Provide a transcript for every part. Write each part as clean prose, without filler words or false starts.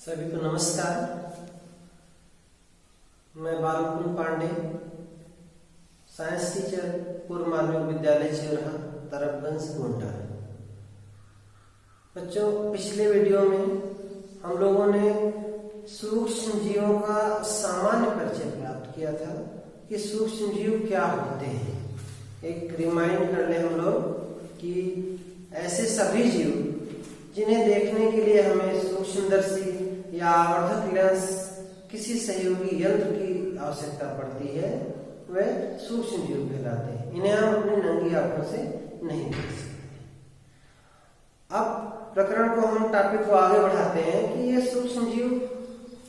सभी को नमस्कार। मैं बालमुकुंद पांडे, साइंस टीचर, पूर्व माध्यमिक विद्यालय चिरहा, तरफगंज, गोंडा। बच्चों, पिछले वीडियो में हम लोगों ने सूक्ष्म जीवों का सामान्य परिचय प्राप्त किया था कि सूक्ष्म जीव क्या होते हैं। एक रिमाइंड कर ले हम लोग कि ऐसे सभी जीव जिन्हें देखने के लिए हमें सूक्ष्मदर्शी या आवर्धक लेंस किसी सहयोगी यंत्र की आवश्यकता पड़ती है, वे सूक्ष्म जीव कहलाते हैं। इन्हें हम अपनी नंगी आंखों से नहीं देख सकते। अब प्रकरण को हम टॉपिक को आगे बढ़ाते हैं कि ये सूक्ष्म जीव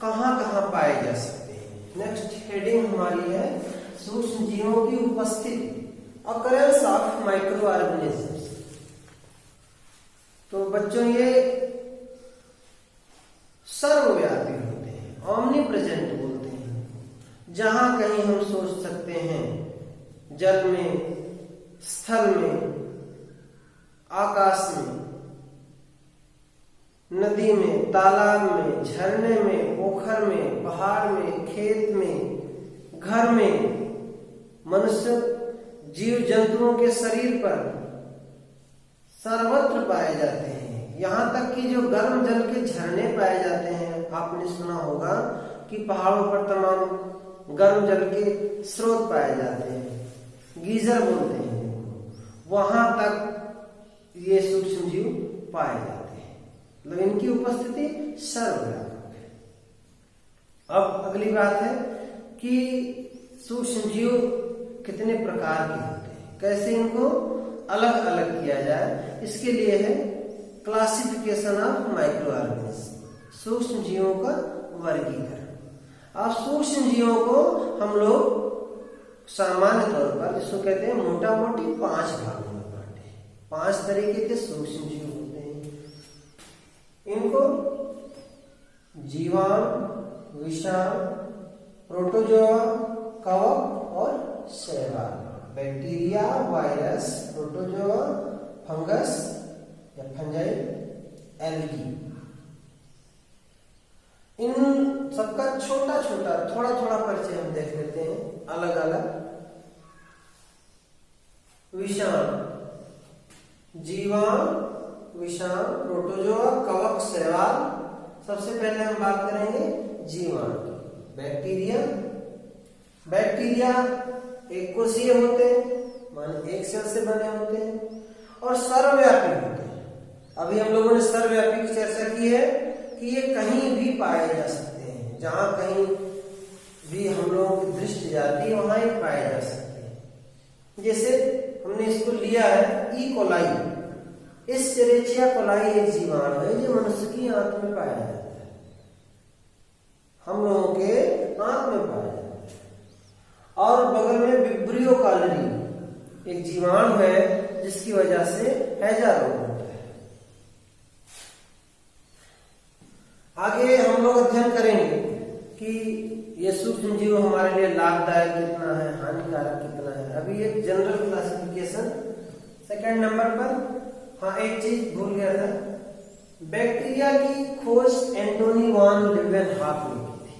कहाँ कहाँ पाए जा सकते हैं। नेक्स्ट हेडिंग हमारी है सूक्ष्म जीवों की उपस्थिति, अकरेंस ऑफ माइक्रो ऑर्गेनिजम्स। तो बच्चों, ये सर्वव्यापी होते हैं, ओमनी प्रेजेंट बोलते हैं। जहां कहीं हम सोच सकते हैं, जल में, स्थल में, आकाश में, नदी में, तालाब में, झरने में, पोखर में, पहाड़ में, खेत में, घर में, मनुष्य जीव जंतुओं के शरीर पर सर्वत्र पाए जाते हैं। यहाँ तक कि जो गर्म जल के झरने पाए जाते हैं, आपने सुना होगा कि पहाड़ों पर तमाम गर्म जल के स्रोत पाए जाते हैं, गीजर बोलते हैं, वहां तक ये सूक्ष्म जीव पाए जाते हैं। मतलब इनकी उपस्थिति सर्वव्यापक है। अब अगली बात है कि सूक्ष्म जीव कितने प्रकार के होते हैं, कैसे इनको अलग अलग किया जाए। इसके लिए है क्लासिफिकेशन ऑफ माइक्रो ऑर्गेनिज्म, सूक्ष्म जीवों का वर्गीकरण। अब सूक्ष्म जीवों को हम लोग सामान्य तौर पर जिसको कहते हैं मोटा मोटी 5 भागों में बांटे। 5 तरीके के सूक्ष्म जीव होते हैं। इनको जीवाणु, विषाणु, प्रोटोजोआ, कवक और शैवाल, बैक्टीरिया, वायरस, प्रोटोजोआ, फंगस या फंजाई, एल्गी। इन सबका छोटा छोटा थोड़ा थोड़ा परिचय हम देख लेते हैं अलग अलग। विषाणु, जीवाणु, विषाणु, प्रोटोजोआ, कवक, शैवाल। सबसे पहले हम बात करेंगे जीवाणु की। बैक्टीरिया एक कोशीय होते हैं, मान एक सेल से बने होते हैं और सर्वव्यापी होते हैं। अभी हम लोगों ने सर्वव्यापी की चर्चा की है कि ये कहीं भी पाए जा सकते हैं। जहां कहीं भी हम लोगों की दृष्टि जाती है वहां ये पाए जा सकते हैं। जैसे हमने इसको लिया है ई कोलाई। इस एस्चेरिचिया कोलाई एक जीवाणु है जो मनुष्य की आंत में पाया जाता है, हम लोगों के आंत में पाया जाता है। और बगल में विब्रियो कॉलोनी एक जीवाणु है जिसकी वजह से हैजा रोग होता है। आगे हम लोग अध्ययन करेंगे कि ये सूक्ष्म जीव हमारे लिए लाभदायक कितना है, हानिकारक कितना है। अभी एक जनरल क्लासिफिकेशन। सेकंड नंबर पर हाँ, एक चीज भूल गया था, बैक्टीरिया की खोज एंटोनी वान लीeuwenhoek ने की थी।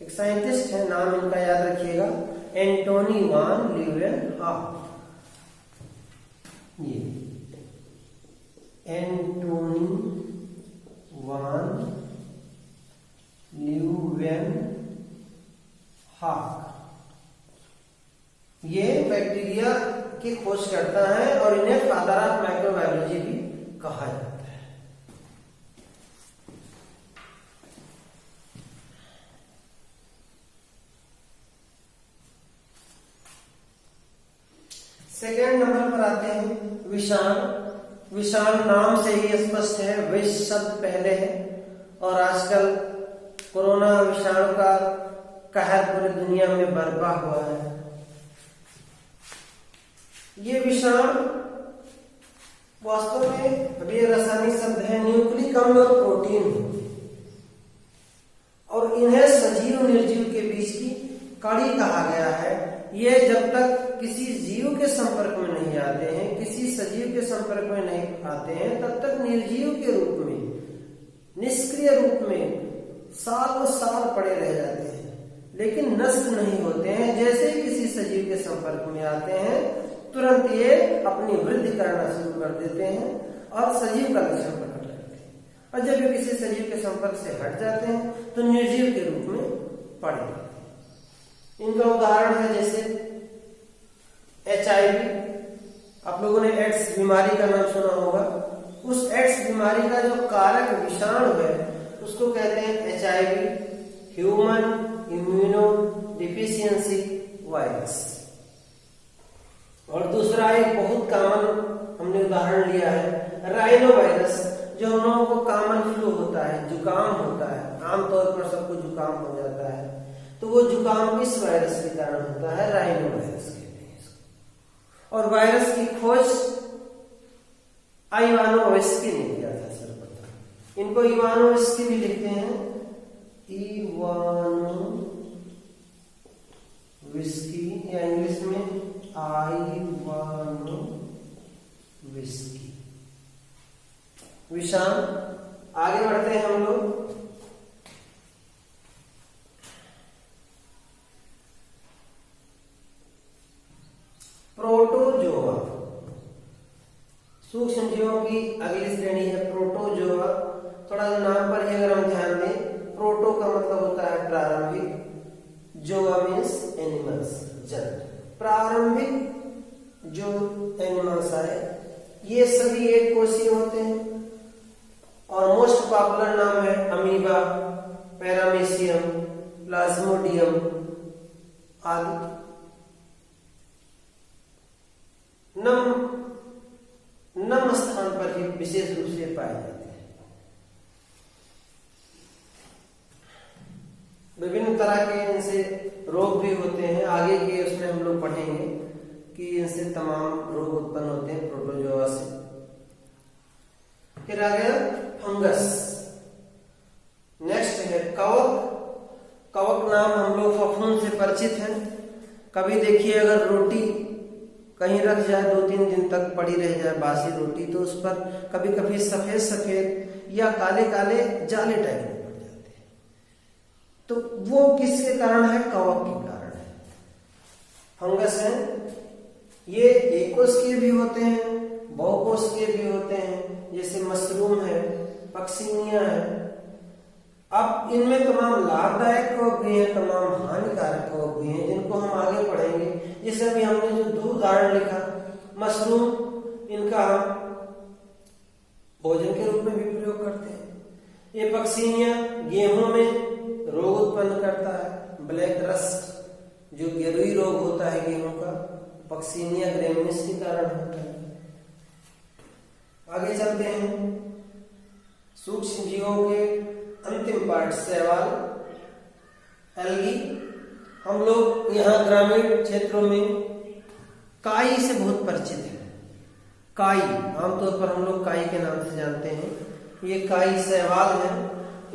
एक साइंटिस्ट है, नाम इनका याद रखिएगा, एंटोनी वान लीeuwenhoek। ये एंटोनी वान लीeuwenhoek, ये बैक्टीरिया की खोज करता है और इन्हें फादर ऑफ माइक्रोबायोलॉजी भी कहा जाता है। सेकेंड नंबर पर आते हैं विषाणु। विषाणु नाम से ही स्पष्ट है, विष शब्द पहले है और आजकल कोरोना विषाणु का कहर पूरी दुनिया में बरपा हुआ है। ये विषाणु वास्तव में, अभी ये रासायनिक शब्द है, न्यूक्लिक अम्ल और प्रोटीन है और इन्हें सजीव निर्जीव के बीच की कड़ी कहा गया है। ये जब तक किसी जीव के संपर्क में नहीं आते हैं, किसी सजीव के संपर्क में नहीं आते हैं, तब तक निर्जीव के रूप में, निष्क्रिय रूप में सालों साल पड़े रह जाते हैं लेकिन नष्ट नहीं होते हैं। जैसे ही किसी सजीव के संपर्क में आते हैं तुरंत ये अपनी वृद्धि करना शुरू कर देते हैं और सजीव का लक्षण प्रकट करते हैं। और जब ये किसी सजीव के संपर्क से हट जाते हैं तो निर्जीव के रूप में पड़ जाते हैं। इनका उदाहरण है जैसे HIV। आप लोगों ने एड्स बीमारी का नाम सुना होगा। उस एड्स बीमारी का जो कारक विषाणु है उसको कहते हैं HIV, human immuno deficiency virus. और दूसरा एक बहुत कॉमन हमने उदाहरण लिया है राइनो वायरस, जो हम लोगों को कॉमन फ्लू होता है, जुकाम होता है, आमतौर पर सबको जुकाम हो जाता है, तो वो जुकाम इस वायरस के कारण होता है, राइनो वायरस कहते हैं इसको। और वायरस की खोज इवानोव्स्की ने किया था सर्वप्रथम। इनको इवानोव्स्की भी लिखते हैं, इवानोव्स्की या इंग्लिश में इवानोव्स्की। विषाण। आगे बढ़ते हैं हम लोग। प्रोटोजोआ। सूक्ष्म जीवों की अगली श्रेणी है प्रोटोजोआ। थोड़ा सा नाम पर ही अगर हम ध्यान दें, प्रोटो का मतलब होता है प्रारंभिक, जोआ मीन्स एनिमल्स, जंतु। प्रारंभिक जो एनिमल्स आए ये सभी एक कोषीय होते हैं और मोस्ट पॉपुलर नाम है अमीबा, पैरामीशियम, प्लाज्मोडियम आदि। नम स्थान पर ही विशेष रूप से पाए जाते हैं। विभिन्न तरह के इनसे रोग भी होते हैं। आगे के उसमें हम लोग पढ़ेंगे कि इनसे तमाम रोग उत्पन्न होते हैं प्रोटोजोआ से। फिर आ गया फंगस। नेक्स्ट है कवक। कवक नाम हम लोग फफूंद से परिचित हैं। कभी देखिए अगर रोटी कहीं रख जाए 2-3 दिन तक पड़ी रह जाए बासी रोटी, तो उस पर कभी कभी सफेद सफेद या काले काले जाले टाइप में पड़ जाते हैं। तो वो किसके कारण है? कवक के कारण है। फंगस है ये एकोष्कीय भी होते हैं, बहुकोष्कीय भी होते हैं, जैसे मशरूम है, पक्सिनिया है। अब इनमें तमाम लाभदायक कवक भी हैं, तमाम हानिकारक कवक भी हैं, जिनको हम आगे पढ़ेंगे। जैसे अभी हमने जो 2 उदाहरण लिखा, मशरूम, इनका हम भोजन के रूप में भी प्रयोग करते हैं। ये पक्सिनिया गेहूं में रोग उत्पन्न करता है, ब्लैक रस्ट जो गिरुई रोग होता है गेहूं का, पक्सिनिया ग्रेमिनिस के कारण होता है। आगे चलते हैं सूक्ष्म जीवों के अंतिम पार्ट, शैवाल, एल्गी। हम लोग यहाँ ग्रामीण क्षेत्रों में काई से बहुत परिचित है। काई आमतौर पर हम लोग काई के नाम से जानते हैं। ये काई शैवाल है।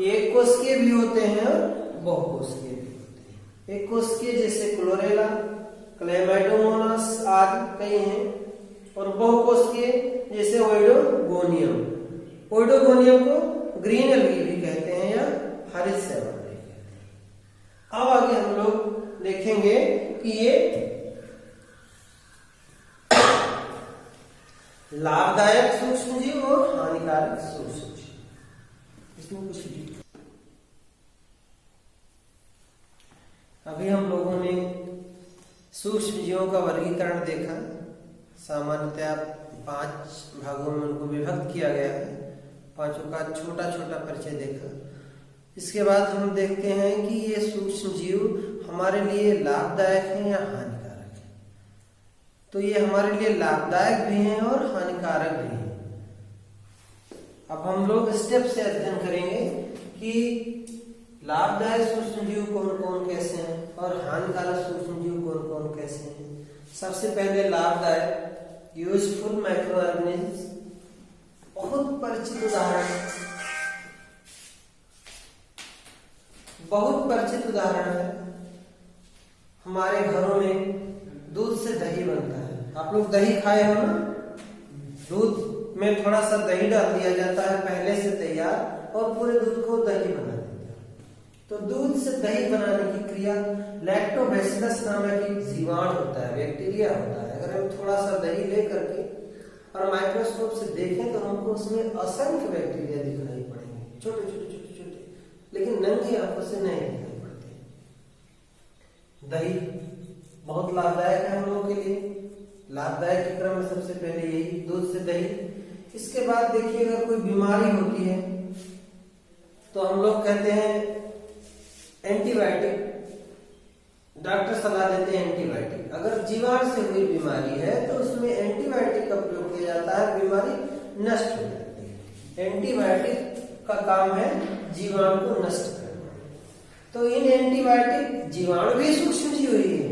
एक कोशिकीय भी होते हैं और बहुकोशिकीय भी होते हैं। एक कोशिकीय जैसे क्लोरेला, क्लेमाइडोमोनास आदि कई हैं, और बहुकोशिकीय जैसे ओइडोगोनियम। ओइडोगोनियम को ग्रीन एल्गी भी कहते हैं या हरित शैवाल भी कहते हैं। अब आगे हम लोग देखेंगे कि ये लाभदायक सूक्ष्म जीव और हानिकारक सूक्ष्म जीव, इसमें कुछ भी। अभी हम लोगों ने सूक्ष्म जीवों का वर्गीकरण देखा। सामान्यतः 5 भागों में उनको विभक्त किया गया है। 5 का छोटा छोटा परिचय देखा। इसके बाद हम देखते हैं कि ये सूक्ष्म जीव हमारे लिए लाभदायक हैं या हानिकारक हैं। तो ये हमारे लिए लाभदायक भी हैं और हानिकारक भी हैं। अब हम लोग स्टेप से अध्ययन करेंगे कि लाभदायक सूक्ष्म जीव कौन कौन कैसे हैं और हानिकारक सूक्ष्म जीव कौन कौन कैसे हैं। सबसे पहले लाभदायक यूजफुल माइक्रो ऑर्गेनिज्म, बहुत परिचित उदाहरण है। हमारे घरों में दूध से दही बनता है। आप लोग दही खाए हो ना? दूध में थोड़ा सा दही डाल दिया जाता है पहले से तैयार, और पूरे दूध को दही बना देते हैं। तो दूध से दही बनाने की क्रिया लैक्टोबैसिलस नामक एक जीवाणु होता है, बैक्टीरिया होता है। अगर हम थोड़ा सा दही ले करके और माइक्रोस्कोप से देखें तो हमको उसमें असंख्य बैक्टीरिया दिखाई पड़ेंगे, छोटे छोटे छोटे छोटे, लेकिन नंगी आंखों से नहीं दिखाई पड़ते। दही बहुत लाभदायक है हम लोगों के लिए। लाभदायक के क्रम में सबसे पहले यही दूध से दही। इसके बाद देखिए, अगर कोई बीमारी होती है तो हम लोग कहते हैं एंटीबायोटिक, डॉक्टर सलाह देते हैं एंटीबायोटिक। अगर जीवाणु से हुई बीमारी है तो उसमें एंटीबायोटिक का प्रयोग किया जाता है, बीमारी नष्ट हो जाती है। एंटीबायोटिक का काम है जीवाणु को नष्ट करना। तो इन एंटीबायोटिक, जीवाणु भी सूक्ष्म जीव ही है,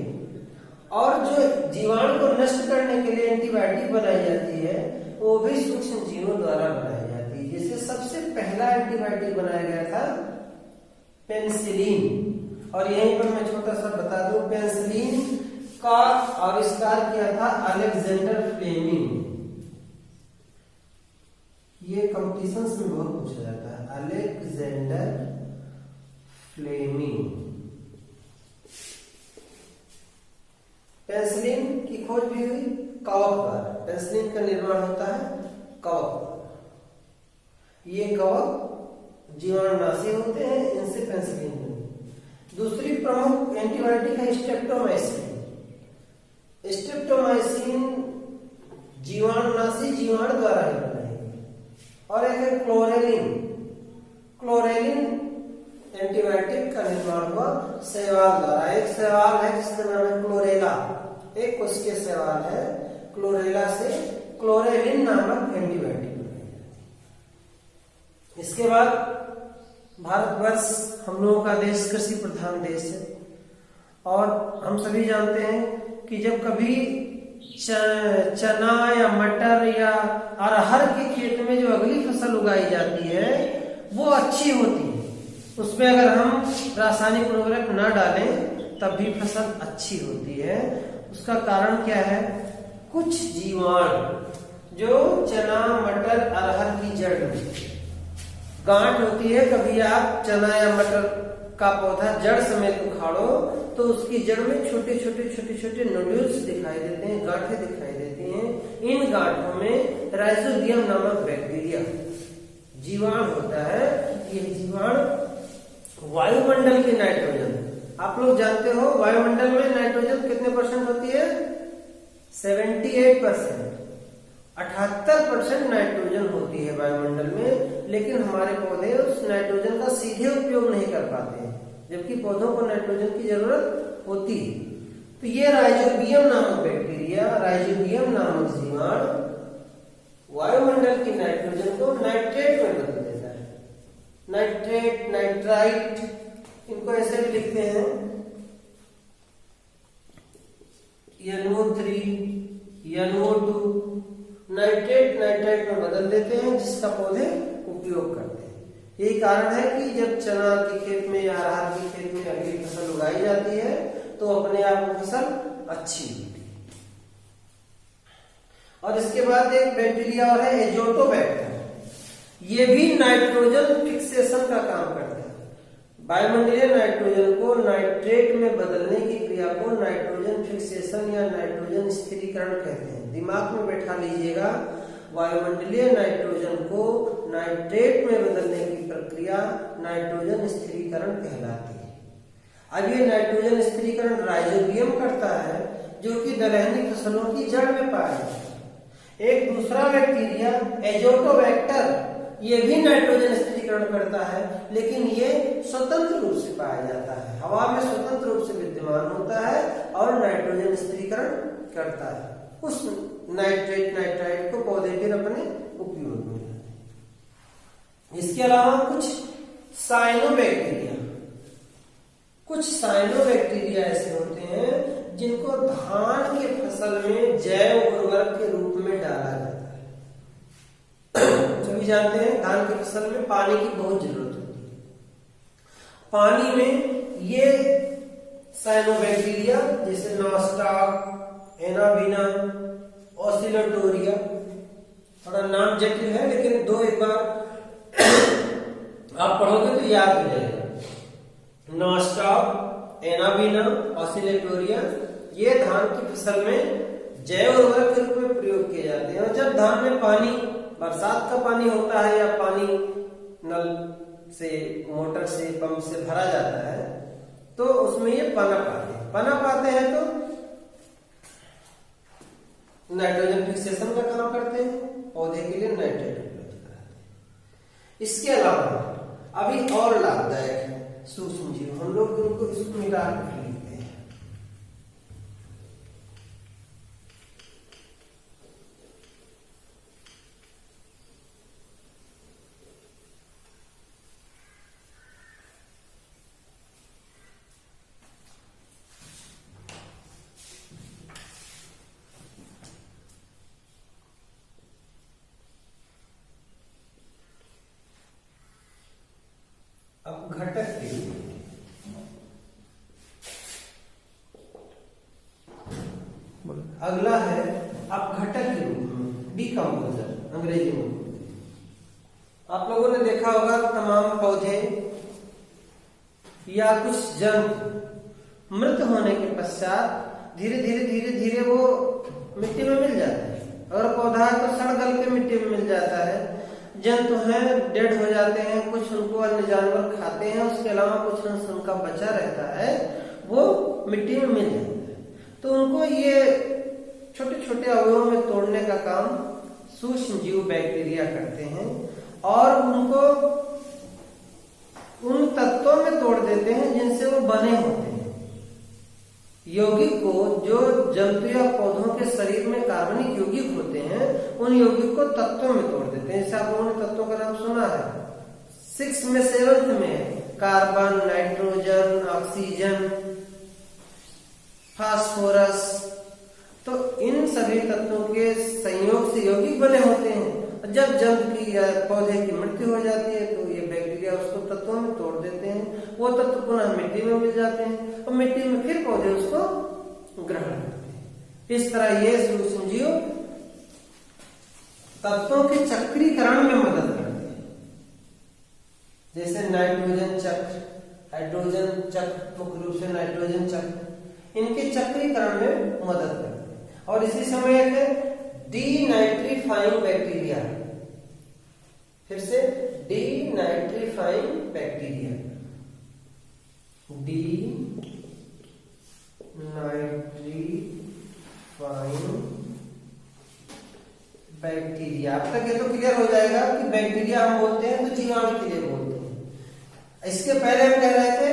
और जो जीवाणु को नष्ट करने के लिए एंटीबायोटिक बनाई जाती है वो भी सूक्ष्म जीवों द्वारा बनाई जाती है। जैसे सबसे पहला एंटीबायोटिक बनाया गया था पेनिसिलिन, और यहीं पर मैं छोटा सा बता दूं, पेनिसिलिन का आविष्कार किया था अलेक्जेंडर फ्लेमिंग। ये कॉम्पिटिशन्स में बहुत पूछा जाता है, अलेक्जेंडर फ्लेमिंग। पेनिसिलिन की खोज भी हुई कवक द्वारा। पेनिसिलिन का निर्माण होता है कवक। ये कवक जीवाणुनाशी होते हैं, इनसे पेनिसिलिन बनी। दूसरी प्रमुख एंटीबायोटिक है स्ट्रेप्टोमाइसिन। स्ट्रेप्टोमाइसिन जीवाणुनाशी, जीवाणु द्वारा ही बनाई गई। और एक है क्लोरेलिन। क्लोरेलिन एंटीबायोटिक का निर्माण हुआ शैवाल द्वारा। एक शैवाल है जिसका नाम है क्लोरेला, एक कोशिकीय शैवाल है, क्लोरेला से क्लोरेलिन नामक एंटीबायोटिक बनाई जाती। इसके बाद भारतवर्ष हम लोगों का देश कृषि प्रधान देश है, और हम सभी जानते हैं कि जब कभी चना या मटर या अरहर के खेत में जो अगली फसल उगाई जाती है वो अच्छी होती है, उसमें अगर हम रासायनिक उर्वरक न डालें तब भी फसल अच्छी होती है। उसका कारण क्या है? कुछ जीवाणु जो चना मटर अरहर की जड़ में गांठ होती है। कभी आप चना या मटर का पौधा जड़ समेत उखाड़ो तो उसकी जड़ में छोटे छोटे छोटे छोटे नोड्यूल्स दिखाई देते हैं, गांठें दिखाई देती हैं। इन गांठों में राइजोबियम नामक बैक्टीरिया जीवाणु होता है। यह जीवाणु वायुमंडल की नाइट्रोजन, आप लोग जानते हो वायुमंडल में नाइट्रोजन कितने परसेंट होती है? 78%। 78% नाइट्रोजन होती है वायुमंडल में, लेकिन हमारे पौधे उस नाइट्रोजन का सीधे उपयोग नहीं कर पाते हैं, जबकि पौधों को नाइट्रोजन की जरूरत होती है। तो ये राइजोबियम नामक बैक्टीरिया, राइजोबियम नामक जीवाणु वायुमंडल की नाइट्रोजन को नाइट्रेट में बदल देता है। नाइट्रेट, नाइट्राइट, इनको ऐसे भी लिखते हैं, NO3, NO2, नाइट्रेट नाइट्राइट में बदल देते हैं, जिसका पौधे उपयोग करते हैं। यही कारण है कि जब चना के खेत में या अरहर के खेत में अगली फसल उगाई जाती है तो अपने आप वो फसल अच्छी होती है। और इसके बाद एक बैक्टीरिया और है एजोटोबैक्टर। ये भी नाइट्रोजन फिक्सेशन का काम करता है। वायुमंडलीय नाइट्रोजन को नाइट्रेट में बदलने की क्रिया को नाइट्रोजन फिक्सेशन या नाइट्रोजन स्थिरीकरण कहते हैं। दिमाग में बैठा लीजिएगा, वायुमंडलीय नाइट्रोजन को नाइट्रेट में बदलने की प्रक्रिया नाइट्रोजन स्थिरीकरण कहलाती है। अब ये नाइट्रोजन स्थिरीकरण राइजोबियम करता है, जो कि दलहनी फसलों की जड़ में पाया जाता है। एक दूसरा बैक्टीरिया एजोटोबैक्टर, ये भी नाइट्रोजन स्थिरीकरण करता है, लेकिन ये स्वतंत्र रूप से पाया जाता है, हवा में स्वतंत्र रूप से विद्यमान होता है और नाइट्रोजन स्थिरीकरण करता है। उस नाइट्रेट नाइट्राइट को पौधे फिर अपने उपयोग में लाते हैं। इसके अलावा कुछ साइनोबैक्टीरिया ऐसे होते हैं जिनको धान के फसल में जैव उर्वरक के रूप में डाला जाता है। सभी जानते हैं धान की फसल में पानी की बहुत जरूरत होती है। पानी में ये साइनोबैक्टीरिया जैसे नॉस्टाक, एनाबिना, ऑसिलोटोरिया, थोड़ा नाम जटिल है लेकिन एक बार आप पढ़ोगे तो याद हो जाएगा। नॉस्टॉप, एनाबीना, ऑसिलेटोरिया, ये धान की फसल में जैव उर्वरक के रूप में प्रयोग किए जाते हैं। और जब धान में पानी, बरसात का पानी होता है या पानी नल से, मोटर से, पंप से भरा जाता है, तो उसमें ये पनप आते हैं तो नाइट्रोजन फिक्सेशन का काम करते हैं, पौधे के लिए नाइट्रेट उपलब्ध कराते हैं। इसके अलावा अभी और लाभदायक है सूक्ष्म जीव, हम लोग उनको इसको मिला के लिखते हैं। अब घटक के अगला है अपघटक के रूप में डिकम्पोजर, अंग्रेजी में। आप लोगों ने देखा होगा तमाम पौधे या कुछ जंतु मृत होने के पश्चात धीरे धीरे वो मिट्टी में मिल जाते हैं। अगर पौधा है तो सड़ गल के मिट्टी में मिल जाता है। जंतु हैं डेड हो जाते हैं, कुछ उनको अन्य जानवर खाते हैं, उसके अलावा कुछ अंश उनका बचा रहता है, वो मिट्टी में मिल जाता है। तो उनको ये छोटे छोटे अवयवों में तोड़ने का काम सूक्ष्म जीव बैक्टीरिया करते हैं और उनको उन तत्वों में तोड़ देते हैं जिनसे वो बने होते हैं। यौगिक को, जो जंतु या पौधों के शरीर में कार्बनिक यौगिक होते हैं, उन यौगिक को तत्वों में तोड़ देते हैं। जैसे आप लोगों ने तत्वों का नाम सुना है, 6 में 7 में कार्बन, नाइट्रोजन, ऑक्सीजन, फास्फोरस, तो इन सभी तत्वों के संयोग से यौगिक बने होते हैं। जब जंतु की या पौधे की मृत्यु हो जाती है तो ये बैक्टीरिया उसको तत्वों में तोड़ देते हैं, वो तत्व पुनः मिट्टी में मिल जाते हैं और मिट्टी में फिर पौधे उसको ग्रहण करते हैं। इस तरह ये सूक्ष्म जीव तत्वों के चक्रीकरण में मदद करते हैं। जैसे नाइट्रोजन चक्र, हाइड्रोजन चक्र, मुख्य रूप से नाइट्रोजन चक्र, इनके चक्रीकरण में मदद करते हैं। और इसी समय एक डीनाइट्रीफाइंग बैक्टीरिया, फिर से डीनाइट्रीफाइंग बैक्टीरिया, बैक्टीरिया। अब तक ये तो क्लियर हो जाएगा कि बैक्टीरिया हम बोलते हैं तो जीवाणु के लिए बोलते हैं। इसके पहले हम कह रहे थे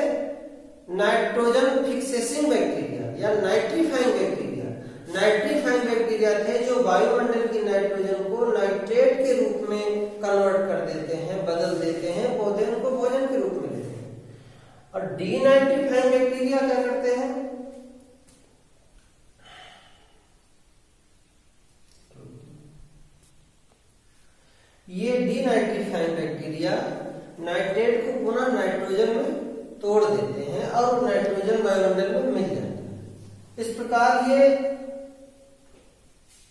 नाइट्रोजन फिक्सेसिंग बैक्टीरिया या नाइट्रीफाइंग बैक्टीरिया। नाइट्रीफाइंग बैक्टीरिया थे जो वायुमंडल की नाइट्रोजन को नाइट्रेट के रूप में कन्वर्ट कर देते हैं, बदल देते हैं, पौधे उनको भोजन के रूप में लेते हैं। और डीनाइट्रीफाइंग बैक्टीरिया क्या करते हैं, ये डीनाइट्रीफाइंग बैक्टीरिया नाइट्रेट को पुनः नाइट्रोजन में तोड़ देते हैं और नाइट्रोजन वायुमंडल में मिल जाता है। इस प्रकार ये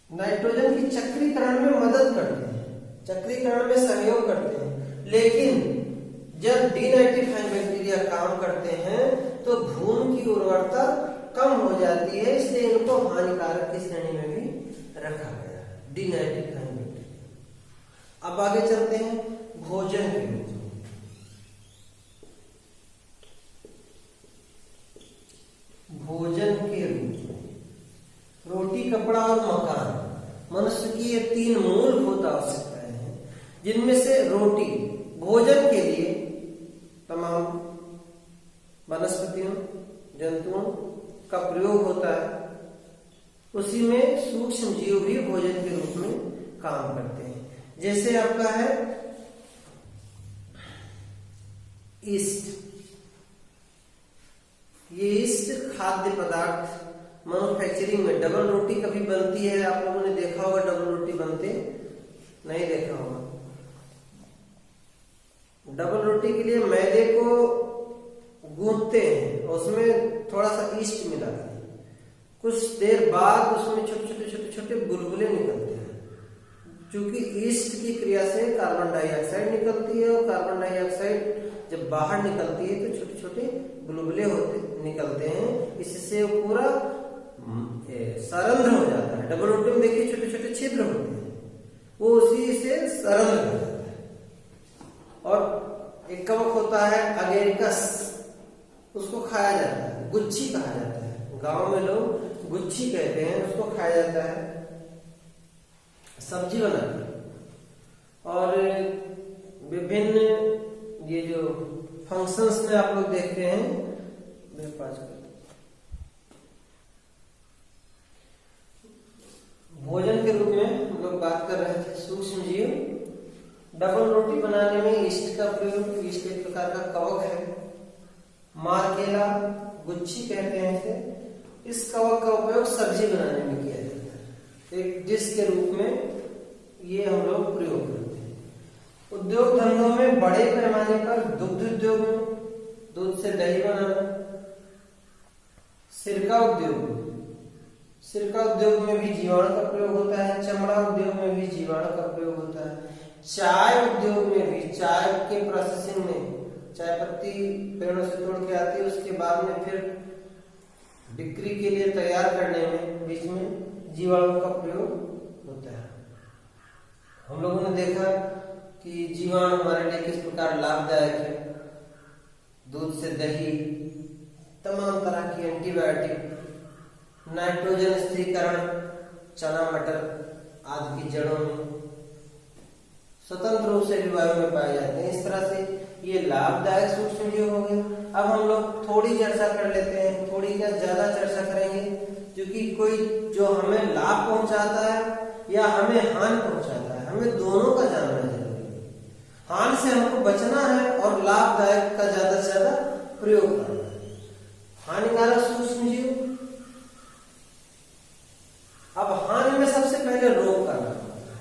नाइट्रोजन की चक्रीकरण में मदद करते हैं, चक्रीकरण में सहयोग करते हैं। लेकिन जब डीनाइट्रीफाइंग बैक्टीरिया काम करते हैं तो भूमि की उर्वरता कम हो जाती है, इसलिए इनको हानिकारक की श्रेणी में भी रखा गया है डीनाइट्रीफाइंग बैक्टीरिया। अब आगे चलते हैं भोजन के रूप में। भोजन के रूप में रोटी, कपड़ा और मकान, मनुष्य की ये 3 मूलभूत आवश्यकताएं हैं, जिनमें से रोटी भोजन के लिए तमाम वनस्पतियों, जंतुओं का प्रयोग होता है। उसी में सूक्ष्म जीव भी भोजन के रूप में काम करते हैं। जैसे आपका है ईस्ट, ये ईस्ट खाद्य पदार्थ मैन्युफैक्चरिंग में, डबल रोटी कभी बनती है, आप लोगों ने देखा होगा डबल रोटी बनते, नहीं देखा होगा। डबल रोटी के लिए मैदे को गूंथते हैं, उसमें थोड़ा सा ईस्ट मिलाते हैं, कुछ देर बाद उसमें छोटे छोटे बुलबुले निकलते हैं। क्योंकि ईस्ट की क्रिया से कार्बन डाइऑक्साइड निकलती है और कार्बन डाइऑक्साइड जब बाहर निकलती है तो छोटे छोटे बुलबुले होते निकलते हैं, इससे वो पूरा सरंध्र हो जाता है। डबल रोटी में देखिए छोटे छोटे छिद्र होते हैं, वो उसी से सरंध्र हो जाता है। और एक कवक होता है अगेरिकस, उसको खाया जाता है, गुच्छी कहा जाता है, गांव में लोग गुच्छी कहते हैं, उसको खाया जाता है, सब्जी बनाते हैं। और विभिन्न ये जो फंक्शंस में आप लोग देखते हैं, भोजन के रूप में हम लोग बात कर रहे थे सूक्ष्म जीव। डबल रोटी बनाने में यीस्ट का प्रयोग, यीस्ट एक प्रकार का कवक है, मार्केला गुच्छी कहते हैं इसे। इस कवक का उपयोग सब्जी बनाने में किया जाता है, एक डिश के रूप में ये हम लोग प्रयोग करते हैं। उद्योग धंधों में बड़े पैमाने पर दुग्ध उद्योग में दूध से दही बनाना, सिरका उद्योग, सिरका उद्योग में भी जीवाणु का प्रयोग होता है, चमड़ा उद्योग में भी जीवाणु का प्रयोग होता है, चाय उद्योग में भी, चाय के प्रोसेसिंग में, चाय पत्ती पेड़ों से तोड़ के आती है, उसके बाद में फिर बिक्री के लिए तैयार करने में बीच में जीवाणु का प्रयोग होता है। हम लोगों ने देखा कि जीवाणु हमारे लिए किस प्रकार लाभदायक है। दूध से दही, तमाम तरह की एंटीबायोटिक, नाइट्रोजन स्थिरीकरण चना मटर आदि की जड़ों में स्वतंत्र रूप से वायु में पाए जाते हैं। इस तरह से ये लाभदायक सूक्ष्म जीव हो गए। अब हम लोग थोड़ी चर्चा कर लेते हैं, थोड़ी क्या ज्यादा चर्चा करेंगे, क्योंकि कोई जो हमें लाभ पहुंचाता है या हमें हानि पहुंचाता है, हमें दोनों का जानना जरूरी है। हानि से हमको बचना है और लाभदायक का ज्यादा से ज्यादा प्रयोग करना है। हानिकारक सूक्ष्म जीव, अब हानि में सबसे पहले रोग करना होता है,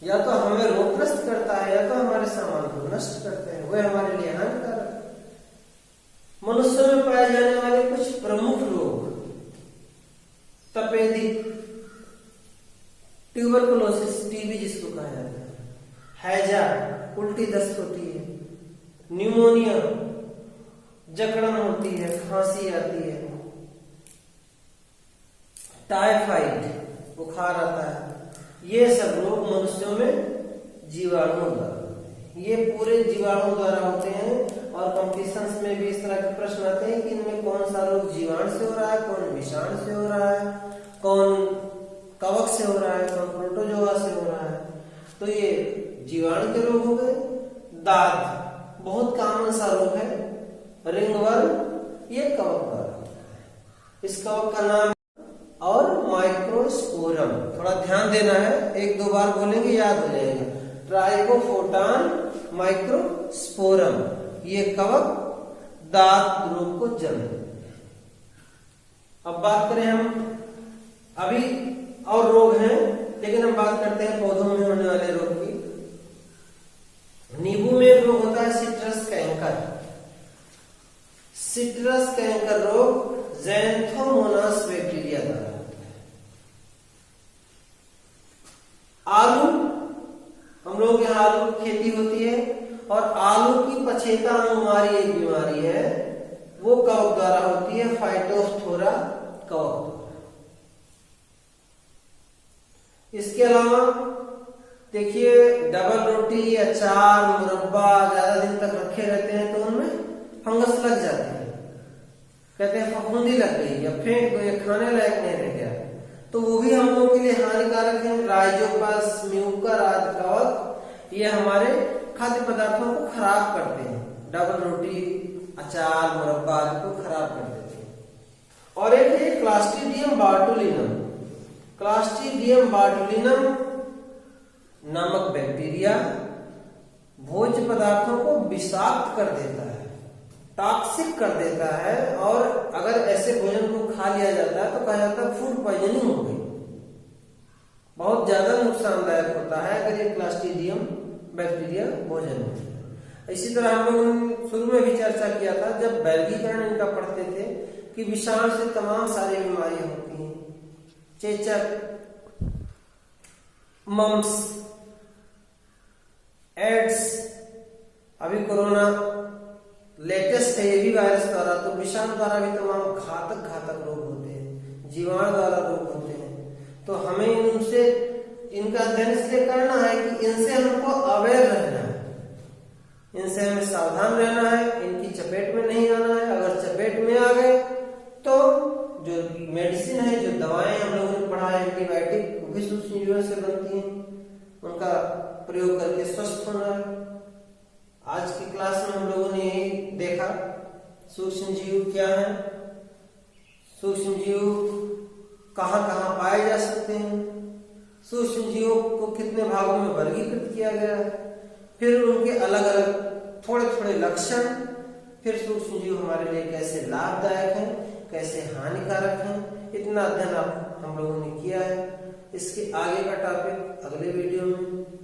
या तो हमें रोगग्रस्त करता है या तो हमारे सामान को नष्ट करते हैं, वह हमारे लिए हानिकारक। मनुष्य में पाए जाने वाले कुछ प्रमुख रोग, तपेदिक, ट्यूबरकुलोसिस टीबी जिसको कहा जाता है, हैजा उल्टी दस्त होती है, न्यूमोनिया जकड़न होती है, खांसी आती है, टाइफाइड बुखार आता है, ये सब रोग मनुष्यों में जीवाणुओं द्वारा होते हैं। ये पूरे जीवाणुओं द्वारा होते हैं। और कॉम्पिटिशन्स में भी इस तरह के प्रश्न आते हैं कि इनमें कौन सा रोग जीवाणु से हो रहा है, कौन विषाणु से हो रहा है, कौन कवक से हो रहा है, कौन प्रोटोजोआ से हो रहा है। तो ये जीवाणु के रोग हो गए। दाद बहुत कॉमन सा रोग है, रिंगवर्म, ये कवक द्वारा होता है। इस कवक का नाम और माइक्रोस्पोरम, थोड़ा ध्यान देना है, एक दो बार बोलेंगे याद हो जाएगा। ट्राइकोफोटान माइक्रोस्पोरम, ये कवक दांत रोग को जन्म देते हैं। अब बात करें हम, अभी और रोग हैं लेकिन हम बात करते हैं पौधों में होने वाले रोग की। नींबू में एक रोग होता है सिट्रस कैंकर। सिट्रस कैंकर रोग ज़ैंथोमोनास बैक्टीरिया द्वारा होता है। आलू, हम लोग यहाँ आलू की खेती होती है और आलू की पछेता अनुमारी एक बीमारी है, वो कवक द्वारा होती है, फाइटोफथोरा कवक। इसके अलावा देखिए डबल रोटी, अचार, मुरब्बा ज्यादा दिन तक रखे रहते हैं तो उनमें फंगस लग जाते हैं, कहते हैं फफूंदी लग गई या फेंक दो या खाने लायक नहीं रह गया, तो वो भी हम लोगों के लिए हानिकारक है। राइजोपस, म्यूकर आदि कवक ये हमारे खाद्य पदार्थों को खराब करते हैं, डबल रोटी, अचार, मुरब्बा आदि को खराब कर देते हैं। और एक है क्लास्ट्रीडियम बार्टुलिनम। क्लास्ट्रीडियम बार्टुलिनम नामक बैक्टीरिया भोज्य पदार्थों को विषाक्त कर देता है, टॉक्सिक कर देता है, और अगर ऐसे भोजन को खा लिया जाता है तो कहा जाता है फूड पॉइजनिंग हो गई। बहुत ज्यादा नुकसानदायक होता है अगर ये क्लास्ट्रीडियम बैक्टीरिया भोजन में। इसी तरह हम लोगों ने शुरू में भी चर्चा किया था जब वर्गीकरण इनका पढ़ते थे कि विषाणु से तमाम सारी बीमारियां होती हैं, चेचक, मम्स, एड्स अभी कोरोना लेटेस्ट है, ये भी वायरस द्वारा, तो विषाणु द्वारा भी तमाम घातक रोग होते हैं, जीवाणु द्वारा रोग होते हैं। तो हमें इनसे इनका अध्ययन इसलिए करना है कि इनसे हमको अवेयर रहना है, इनसे हमें सावधान रहना है, इनकी चपेट में नहीं आना है। अगर चपेट में आ गए तो जो मेडिसिन है, जो दवाएं हम लोगों ने पढ़ा है, एंटीबायोटिक, वो भी सूक्ष्म जीवों से बनती हैं, उनका प्रयोग करके स्वस्थ होना है। आज की क्लास में हम लोगों ने यही देखा सूक्ष्म जीव क्या है, सूक्ष्म जीव कहाँ कहाँ पाए जा सकते हैं, सूक्ष्म जीवों को कितने भागों में वर्गीकृत किया गया है, फिर उनके अलग अलग थोड़े थोड़े लक्षण, फिर सूक्ष्म जीव हमारे लिए कैसे लाभदायक हैं, कैसे हानिकारक हैं, इतना अध्ययन हम लोगों ने किया है। इसके आगे का टॉपिक अगले वीडियो में